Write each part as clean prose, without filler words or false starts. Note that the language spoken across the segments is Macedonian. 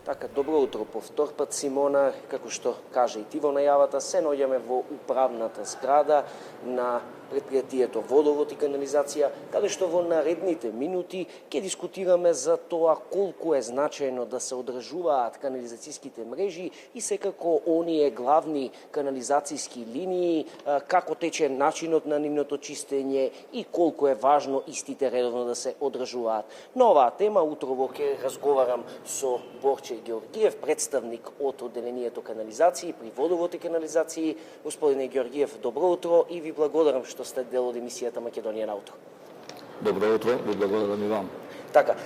Така, добро утро по втор пат, Симона. Како што кажа и ти во најавата, се наоѓаме во управната зграда на предпријатието Водовод и канализација, каде што во наредните минути ќе дискутираме за тоа колку е значајно да се одржуваат канализацијските мрежи и секако оние главни канализацијски линии, како тече начинот на нивното чистење и колку е важно истите редовно да се одржуваат. На оваа тема утрово ќе разговарам со Борче Георгиев, представник од одделението канализации при Водовод и канализации. Господине Георгиев, добро утро и ви благодарам што сте дел од емисијата Македонија на утро. Добро утро, ви благодарам и вам. Така,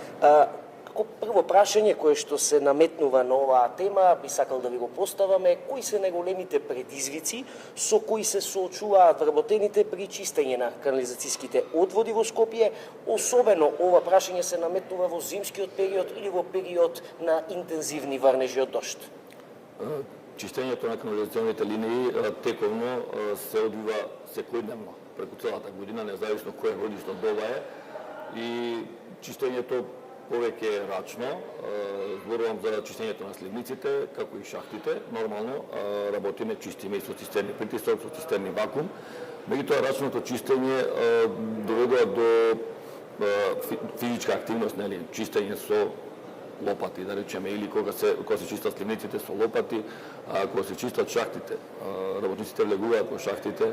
како прво прашање кое што се наметнува на оваа тема, би сакал да ви го поставаме, кои се најголемите предизвици со кои се соочуваат вработените при чистење на канализацијските одводи во Скопје, особено ова прашање се наметнува во зимскиот период или во период на интензивни врнежи од дожд? Чистењето на канализационите линии тековно се одвива секојдневно преку целата година, независно која годишна доба е, и чистењето повеќе е рачно. Зборувам за чистењето на сливниците, како и шахтите. Нормално работиме, чистиме и со цистерни притисок, со цистерни вакуум. Меѓутоа, рачното чистење доведува до физичка активност, нели, чистење со лопати, да речеме, или кога се чистат сливниците со лопати, кога се чистат шахтите, работниците влегуваат во шахтите,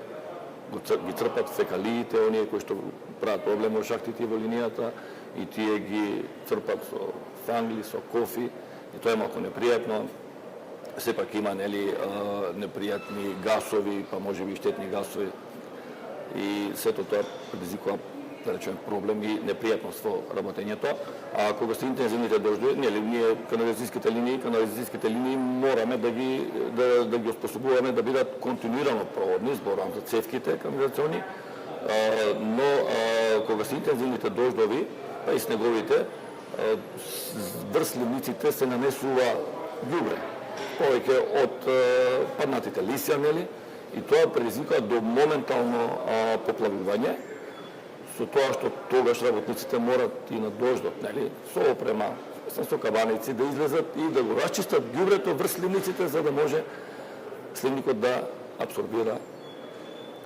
ги црпат фекалиите, оние кои што прават проблем во шахтите и во линијата, и тие ги црпат со фангли, со кофи, и тоа е малку непријатно. Сепак има, нели, непријатни гасови, па можеби и штетни гасови, и сето тоа предизвикува, да речеме, проблем и непријатност во работењето. А кога се интензивните дождови, нели, ние канализацијските линии мораме да ги оспособуваме да бидат континуирано проводни, зборувам за цевките канализациони, но кога се интензивните дождови, па и снеговите, врз сливниците се нанесува ѓубре, повеќе од паднатите лисја, нели, и тоа предизвикува до моментално поплавување, со тоа што тогаш работниците морат и на дождот, нели, со опрема, со кабаници да излезат и да го расчистат ѓубрето врз сливниците, за да може сливникот да абсорбира,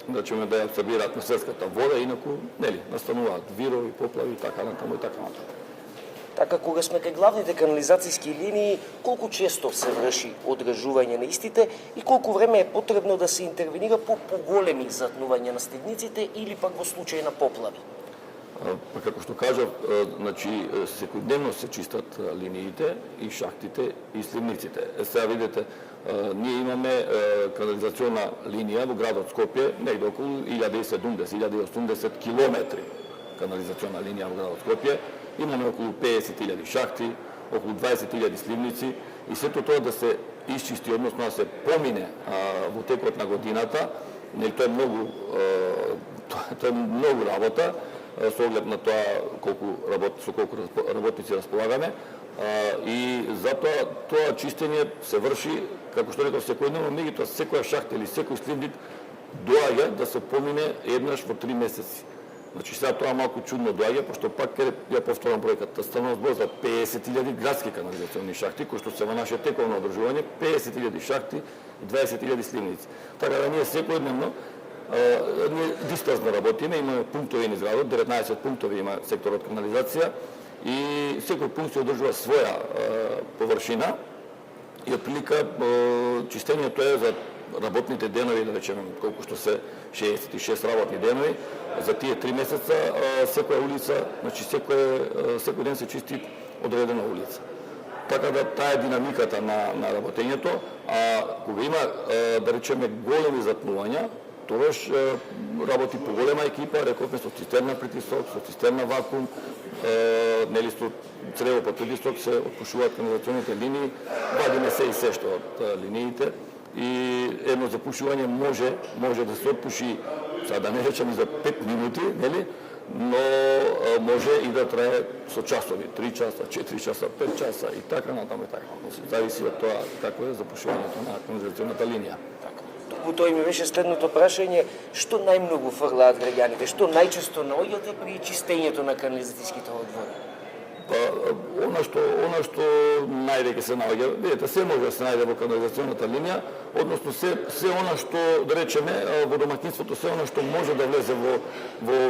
да абсорбира атмосферската вода, инаку, нели, настануваат вирови, поплави, така натаму и така натаму. Така, кога сме кај главните канализацијски линии, колку често се врши одржување на истите и колку време е потребно да се интервенира по поголеми затнувања на сливниците или пак во случај на поплави? Па како што кажав, значи секојдневно се чистат линиите и шахтите и сливниците. Сега видите, ние имаме канализациона линија во градот Скопје, негде околу 1070-1080 километри канализациона линија во градот Скопје. Имаме околу 50.000 шахти, околу 20.000 сливници и сето тоа да се исчисти, односно да се помине во текот на годината, нели тоа е многу работа со оглед на тоа со колку работници располагаме, и затоа тоа чистење се врши, како што реков, секојдневно, меѓутоа секоја шахта или секој сливник доаѓа да се помине еднаш во 3 месеци. Значи сега тоа малку чудно доаѓа, пошто пак ја повторам бројката, станува збор за 50.000 градски канализациони шахти, кои што се во наше тековно одржување, 50.000 шахти и 20.000 сливници. Така да ние секојдневно дисперзно работиме, имаме пунктови низ градот, 19 пунктови има секторот канализација и секој пункт се одржува своја површина и отприлика чистењето е за работните денови, да речеме, колку што се 66 работни денови, за тие 3 месеца секоја улица, значи секој ден се чисти одредена улица. Така да таа е динамиката на работењето, а кога има, да речеме, големи затнувања, тогаш работи поголема екипа, рековме со цистерна притисок, со цистерна вакуум, нели со црево под притисок се отпушуваат канализационите линии, вадиме се и се што од линиите, и едно запушување може да се отпуши, сега да не речем за 5 минути, нели, но може и да трае со часови, 3 часа, 4 часа, 5 часа и така натаму и така. Зависи од тоа како е запушувањето на канализационата линија. Во тој ми беше следното прашање, што најмногу фрлаат граѓаните, што најчесто наоѓате при чистењето на канализацијските одвори? Она што највеќе се наоѓа, видите, се може да се најде во канализационата линија, односно се она што, да речеме, во домаќинството, се она што може да влезе во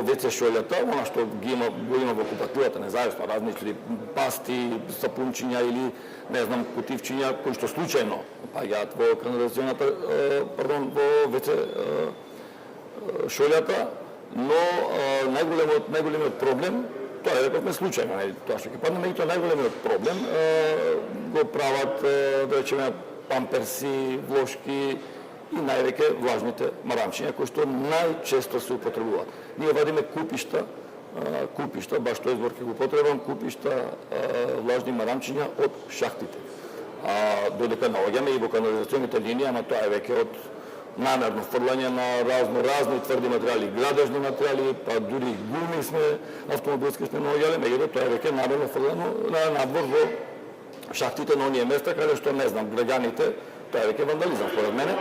WC шолјата, она што го има во купатилата, независно, различни пасти, сапунчиња или, не знам, кутивчиња, кои што случајно паѓаат во канализационата, во WC шолјата, но најголемиот проблем, тоа е рековме случајно, тоа што ќе падне, меѓутоа најголемиот проблем го прават, да речеме, памперси, влошки и највеќе влажните марамчиња, кои што најчесто се употребуваат. Ние вадиме купишта, баш тој збор ќе го потребам, купишта влажни марамчиња од шахтите. Додека наоѓаме и во канализационите линии, ама тоа е веќе од намерно фрлање на разни тврди материјали, градежни материјали, па дури гуми автомобилски сме наоѓале, меѓутоа тоа е веќе намерно фрлано надвор во шахтите на оние места каде што, не знам, граѓаните, тоа е веќе вандализам според мене,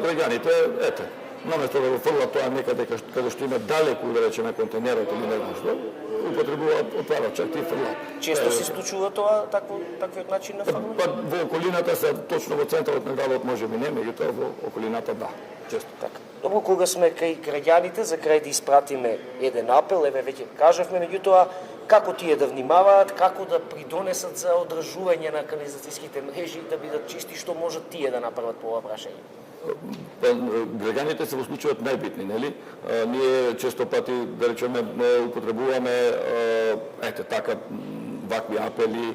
граѓаните, ете, наместо да го фрлат тоа некаде каде што има далеку, да речеме, контейнерот или не знам што, употребуваат, отварат чак и фрлат. Често се случува тоа, таквиот начин на фрлање? Па во околината се, точно во центарот на градот може би не, меѓутоа во околината да, често. Така. Добро, кога сме кај граѓаните, за крај да испратиме еден апел, еве веќе кажавме, меѓутоа како тие да внимаваат, како да придонесат за одржување на канализацијските мрежи да бидат чисти, што можат тие да направат по ова прашање? Граѓаните се во случајот најбитни, нели? Ние често пати, да речеме, употребуваме така вакви апели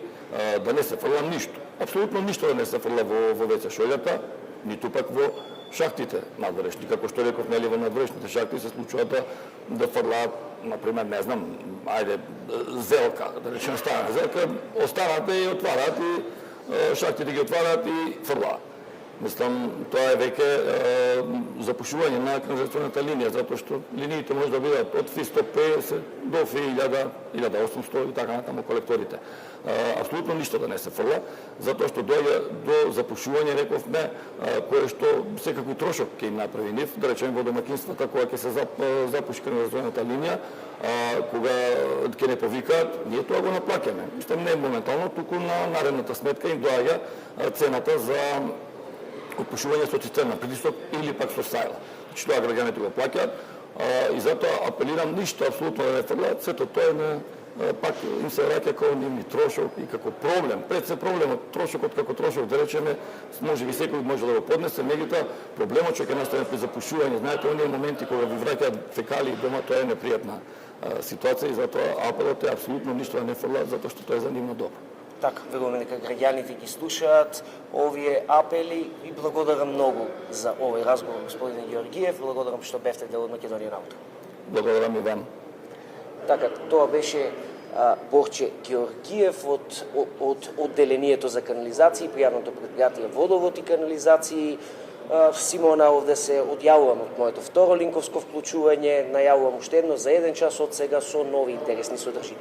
да не се фрла ништо. Апсолутно ништо да не се фрла во WC шолјата, ниту пак во шахтите надворешни. Како што реков, нели, во надворешните шахти се случува да фрлаат, например, не знам, зелка, да речеме стара зелка, останат и отвараат и шахтите ги отвараат и фрлаат. Мислам, тоа е веќе запушување на канализационата линија, затоа што линиите може да бидат од фи 150 до фи 1000, 1800 и така натаму колекторите. Апсолутно ништо да не се фрла, затоа што доаѓа до запушување, рековме, кое што секако трошок ќе им направи нив, да речеме во домаќинствата кога ќе се запуши канализационата линија, кога ќе не повикаат, ние тоа го наплаќаме. Мислам, не моментално, туку на наредната сметка им доаѓа цената за отпушување со цистерна притисок или пак со сајла. Значи тоа граѓаните го плаќаат и затоа апелирам ништо апсолутно да не фрлаат, сето тоа пак им се враќа како нивни трошок и како проблем. Пред се проблемот, трошокот како трошок, да речеме, може би секој може да го поднесе, меѓутоа проблемот што ќе настане при запушување, знаете, оние моменти кога ви враќаат фекалии дома, тоа е непријатна ситуација и затоа апелот е апсолутно ништо да не фрлаат, затоа што тоа е за нивно добро. Така, веруваме дека граѓаните ги слушаат овие апели и благодарам многу за овој разговор, господине Георгиев, благодарам што бевте дел од Македонија на утро. Благодарам и вам. Така, тоа беше Борче Георгиев од одделението за канализации, пријавното предпријатие Водовод и канализации. Симона, овде се одјавувам од моето второ линковско вклучување, најавувам уште едно за 1 час од сега со нови интересни содржини.